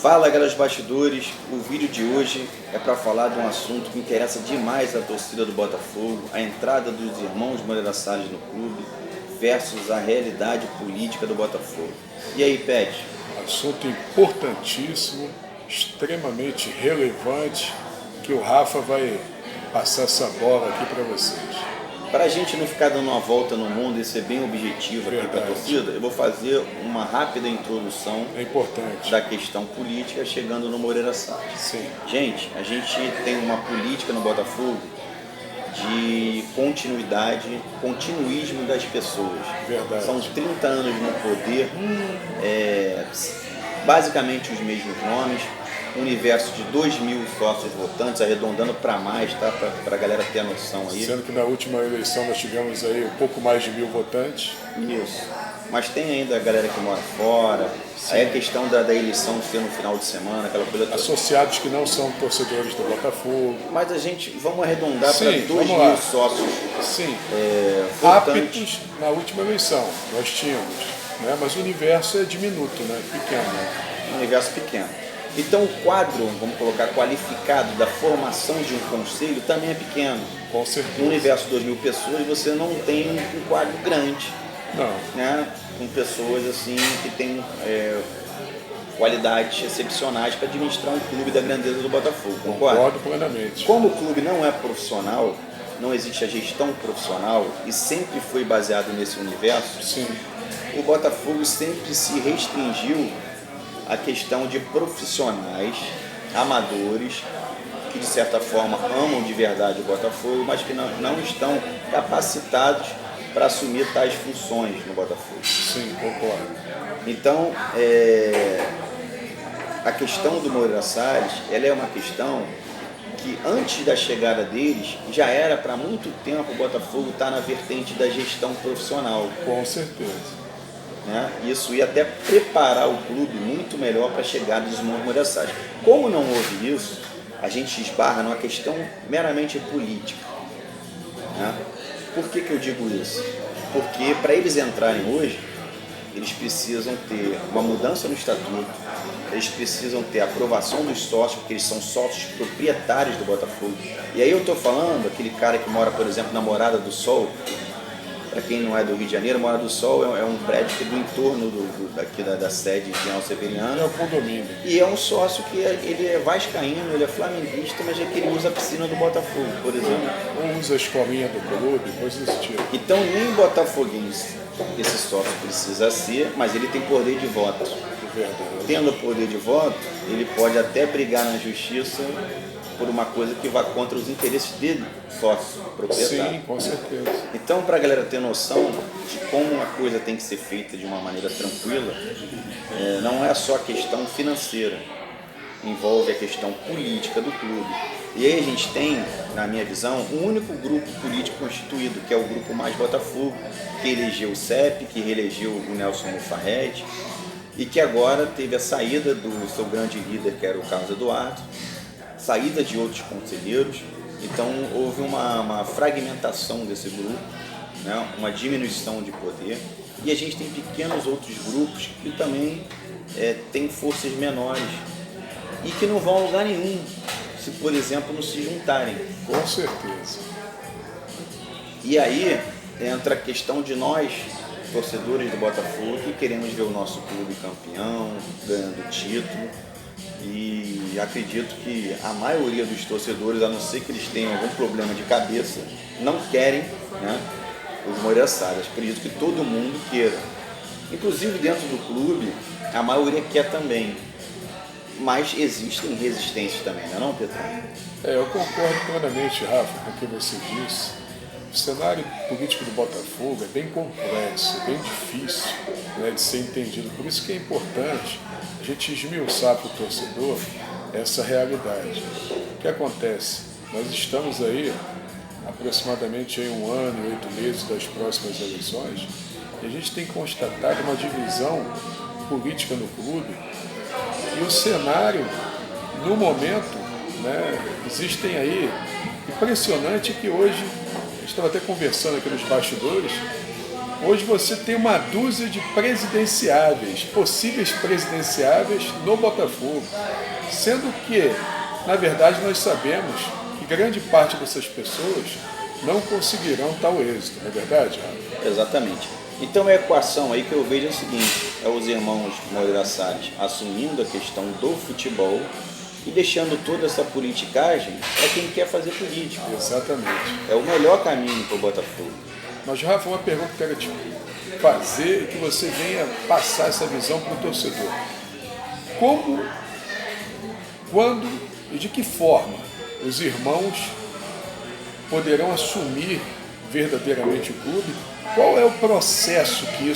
Fala, galera dos bastidores. O vídeo de hoje é para falar de um assunto que interessa demais a torcida do Botafogo, a entrada dos irmãos Moreira Salles no clube versus a realidade política do Botafogo. E aí, Pet? Assunto importantíssimo, extremamente relevante, que o Rafa vai passar essa bola aqui para vocês. Para a gente não ficar dando uma volta no mundo e ser bem objetivo aqui para a torcida, eu vou fazer uma rápida introdução da questão política chegando no Moreira Salles. Sim. Gente, a gente tem uma política no Botafogo de continuidade, continuismo das pessoas. Verdade. São 30 anos no poder, basicamente os mesmos nomes, universo de 2.000 sócios votantes, arredondando para mais, tá? Para a galera ter a noção aí. Sendo que na última eleição nós tivemos aí um pouco mais de 1.000 votantes. Isso. Mas tem ainda a galera que mora fora. Sim. Aí a questão da eleição ser no final de semana, aquela coisa toda. Associados que não são torcedores do Botafogo. Mas a gente, vamos arredondar para 2.000 sócios. Sim. Votantes. Na última eleição nós tínhamos, né? Mas o universo é diminuto, né? Pequeno. Um universo pequeno. Então o quadro, vamos colocar, qualificado da formação de um conselho também é pequeno. Com certeza. No universo de 2.000 pessoas você não tem um quadro grande. Não. Né? Com pessoas assim que têm qualidades excepcionais para administrar um clube da grandeza do Botafogo. Concordo plenamente. Como o clube não é profissional, não existe a gestão profissional e sempre foi baseado nesse universo, sim, o Botafogo sempre se restringiu à questão de profissionais, amadores, que de certa forma amam de verdade o Botafogo, mas que não estão capacitados para assumir tais funções no Botafogo. Sim, concordo. Então, a questão do Moreira Salles, ela é uma questão que antes da chegada deles, já era para muito tempo o Botafogo estar na vertente da gestão profissional. Com certeza. Né? Isso ia até preparar o clube muito melhor para a chegada dos irmãos Moreira Salles. Como não houve isso, a gente esbarra numa questão meramente política. Né? Por que eu digo isso? Porque para eles entrarem hoje, eles precisam ter uma mudança no estatuto, eles precisam ter a aprovação dos sócios, porque eles são sócios proprietários do Botafogo. E aí eu estou falando, aquele cara que mora, por exemplo, na Morada do Sol, para quem não é do Rio de Janeiro, Morada do Sol é um prédio que é do entorno daqui da sede de General Severiano. É um condomínio. E é um sócio que ele é vascaíno, ele é flamenguista, mas é que ele usa a piscina do Botafogo, por exemplo. Ou usa a escolinha do clube, coisas desse tipo. Então nem botafoguense esse sócio precisa ser, mas ele tem poder de voto. Tendo poder de voto, ele pode até brigar na justiça por uma coisa que vá contra os interesses dele, sócio, proprietário. Sim, com certeza. Então, para a galera ter noção de como a coisa tem que ser feita de uma maneira tranquila, não é só a questão financeira, envolve a questão política do clube. E aí a gente tem, na minha visão, um único grupo político constituído, que é o Grupo Mais Botafogo, que elegeu o CEP, que reelegeu o Nelson Mufarrete, e que agora teve a saída do seu grande líder, que era o Carlos Eduardo, saída de outros conselheiros. Então houve uma fragmentação desse grupo, né? Uma diminuição de poder, e a gente tem pequenos outros grupos que também têm forças menores e que não vão a lugar nenhum se, por exemplo, não se juntarem. Com certeza. E aí entra a questão de nós, torcedores do Botafogo, que queremos ver o nosso clube campeão, ganhando título. E acredito que a maioria dos torcedores, a não ser que eles tenham algum problema de cabeça, não querem, né, os Moreira Salles. Acredito que todo mundo queira. Inclusive dentro do clube, a maioria quer também. Mas existem resistências também, não é, Petrão? Eu concordo plenamente, Rafa, com o que você disse. O cenário político do Botafogo é bem complexo, é bem difícil, né, de ser entendido. Por isso que é importante a gente esmiuçar para o torcedor essa realidade. O que acontece? Nós estamos aí aproximadamente em 1 ano e 8 meses das próximas eleições e a gente tem constatado uma divisão política no clube e o cenário, no momento, né, existem aí, impressionante que hoje, a gente estava até conversando aqui nos bastidores, Hoje você tem uma dúzia de presidenciáveis, possíveis presidenciáveis no Botafogo, sendo que, na verdade, nós sabemos que grande parte dessas pessoas não conseguirão tal êxito, não é verdade, Rafa? Exatamente. Então a equação aí que eu vejo é o seguinte, é os irmãos Moreira Salles assumindo a questão do futebol e deixando toda essa politicagem para quem quer fazer política. Exatamente. É o melhor caminho para o Botafogo. Mas, Rafa, uma pergunta que eu quero te fazer e que você venha passar essa visão para o torcedor. Como, quando e de que forma os irmãos poderão assumir verdadeiramente o clube? Qual é o processo que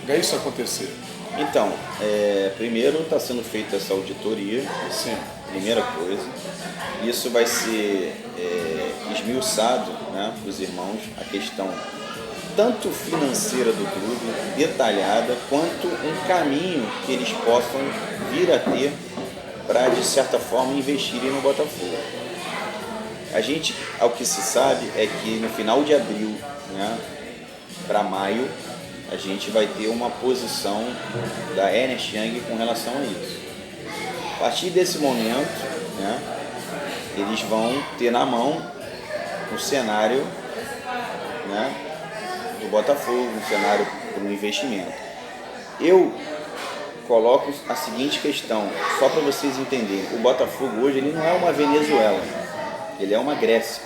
para isso acontecer? Então, primeiro está sendo feita essa auditoria, Sim. primeira coisa. Isso vai ser esmiuçado, né, para os irmãos, a questão tanto financeira do clube, detalhada, quanto um caminho que eles possam vir a ter para, de certa forma, investirem no Botafogo. A gente, ao que se sabe, é que no final de abril, né, para maio, a gente vai ter uma posição da Ernst Young com relação a isso. A partir desse momento, né, eles vão ter na mão um cenário, né, do Botafogo, um cenário para um investimento. Eu coloco a seguinte questão, só para vocês entenderem. O Botafogo hoje ele não é uma Venezuela, ele é uma Grécia.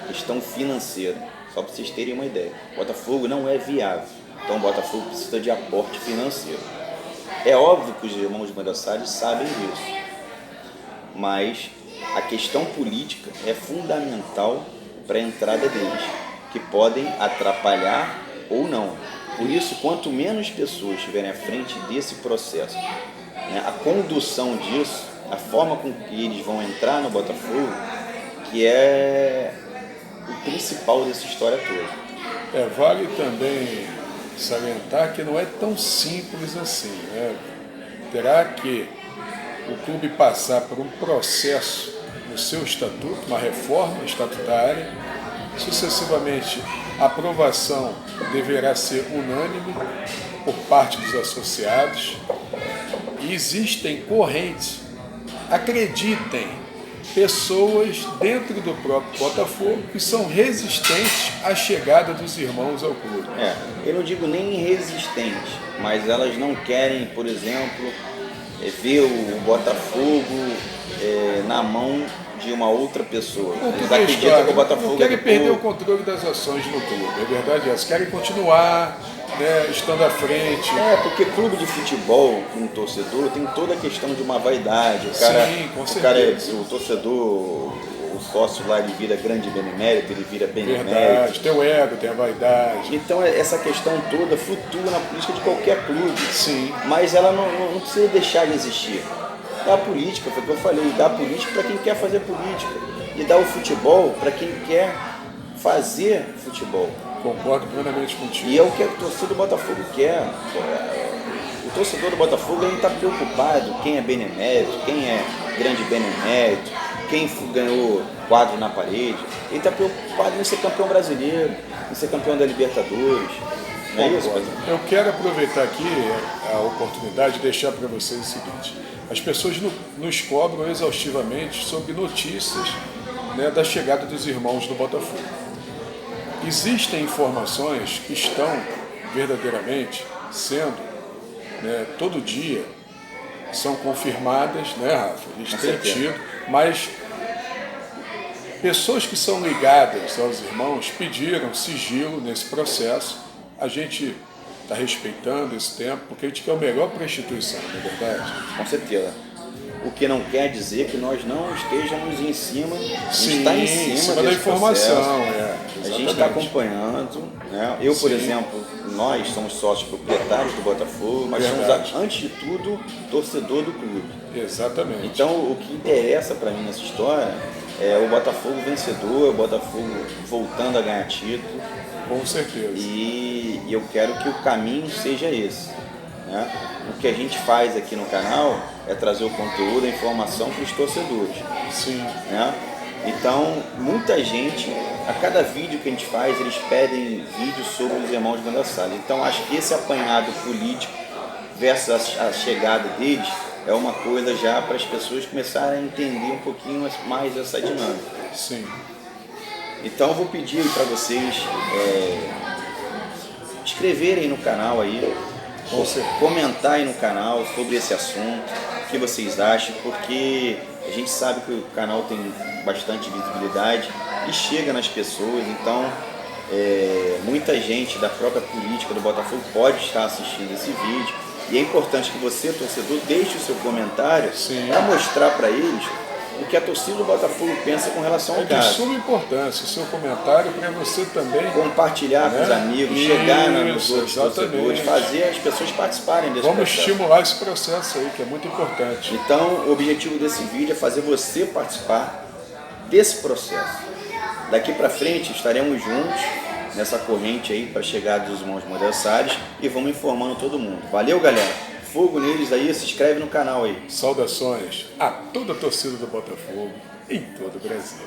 Questão financeira, só para vocês terem uma ideia. O Botafogo não é viável, então o Botafogo precisa de aporte financeiro. É óbvio que os irmãos de Moreira Salles sabem disso, mas a questão política é fundamental para a entrada deles, que podem atrapalhar ou não. Por isso, quanto menos pessoas estiverem à frente desse processo, né, a condução disso, a forma com que eles vão entrar no Botafogo, que é o principal dessa história toda. Vale também salientar que não é tão simples assim, né? Terá que o clube passar por um processo no seu estatuto, uma reforma estatutária, sucessivamente a aprovação deverá ser unânime por parte dos associados e existem correntes, acreditem, pessoas dentro do próprio Botafogo que são resistentes à chegada dos irmãos ao clube. Eu não digo nem resistentes, mas elas não querem, por exemplo, ver o Botafogo na mão de uma outra pessoa. Eles acreditam que o Botafogo não querem perder o controle das ações no clube, é verdade essa. Querem continuar, né, estando à frente. Porque clube de futebol, com um torcedor, tem toda a questão de uma vaidade. O cara, sim, com certeza. O torcedor, o sócio lá, ele vira grande benemérito, ele vira benemérito. Verdade, tem o ego, tem a vaidade. Então essa questão toda flutua na política de qualquer clube. Sim. Mas ela não precisa deixar de existir. Dá a política, foi o que eu falei, dá a política para quem quer fazer política. E dá o futebol para quem quer fazer futebol. Concordo plenamente contigo. E é o que a torcida do Botafogo quer. O torcedor do Botafogo não está preocupado quem é benemérito, quem é grande benemérito, quem ganhou quadro na parede. Ele está preocupado em ser campeão brasileiro, em ser campeão da Libertadores. Não é isso, Pedro? Eu quero aproveitar aqui a oportunidade de deixar para vocês o seguinte. As pessoas nos cobram exaustivamente sobre notícias, né, da chegada dos irmãos do Botafogo. Existem informações que estão verdadeiramente sendo, né, todo dia, são confirmadas, né, Rafa? A gente tem tido, mas pessoas que são ligadas aos irmãos pediram sigilo nesse processo. A gente está respeitando esse tempo, porque a gente quer o melhor para a instituição, não é verdade? Com certeza. O que não quer dizer que nós não estejamos em cima, Sim, está em cima da informação. A gente está acompanhando, né? Eu, por exemplo, nós somos sócios proprietários do Botafogo, mas somos, antes de tudo, torcedor do clube. Exatamente. Então, o que interessa para mim nessa história é o Botafogo vencedor, o Botafogo voltando a ganhar título. Com certeza. E eu quero que o caminho seja esse, né? O que a gente faz aqui no canal é trazer o conteúdo, a informação para os torcedores. Sim. Né? Então, muita gente A cada vídeo que a gente faz, eles pedem vídeos sobre os irmãos Moisés Salles. Então acho que esse apanhado político versus a chegada deles é uma coisa já para as pessoas começarem a entender um pouquinho mais essa dinâmica. Sim. Então eu vou pedir para vocês inscreverem no canal aí, comentar aí no canal sobre esse assunto, o que vocês acham, porque a gente sabe que o canal tem bastante visibilidade e chega nas pessoas, então muita gente da própria política do Botafogo pode estar assistindo esse vídeo e é importante que você, torcedor, deixe o seu comentário para mostrar para eles o que a torcida do Botafogo pensa com relação ao caso. É de suma importância o seu comentário para você também compartilhar com os amigos, chegar nos outros torcedores, fazer as pessoas participarem desse processo. Vamos estimular esse processo aí, que é muito importante. Então, o objetivo desse vídeo é fazer você participar desse processo. Daqui para frente estaremos juntos nessa corrente aí para a chegada dos irmãos Moisés Salles e vamos informando todo mundo. Valeu, galera! Fogo neles aí, se inscreve no canal aí. Saudações a toda a torcida do Botafogo em todo o Brasil.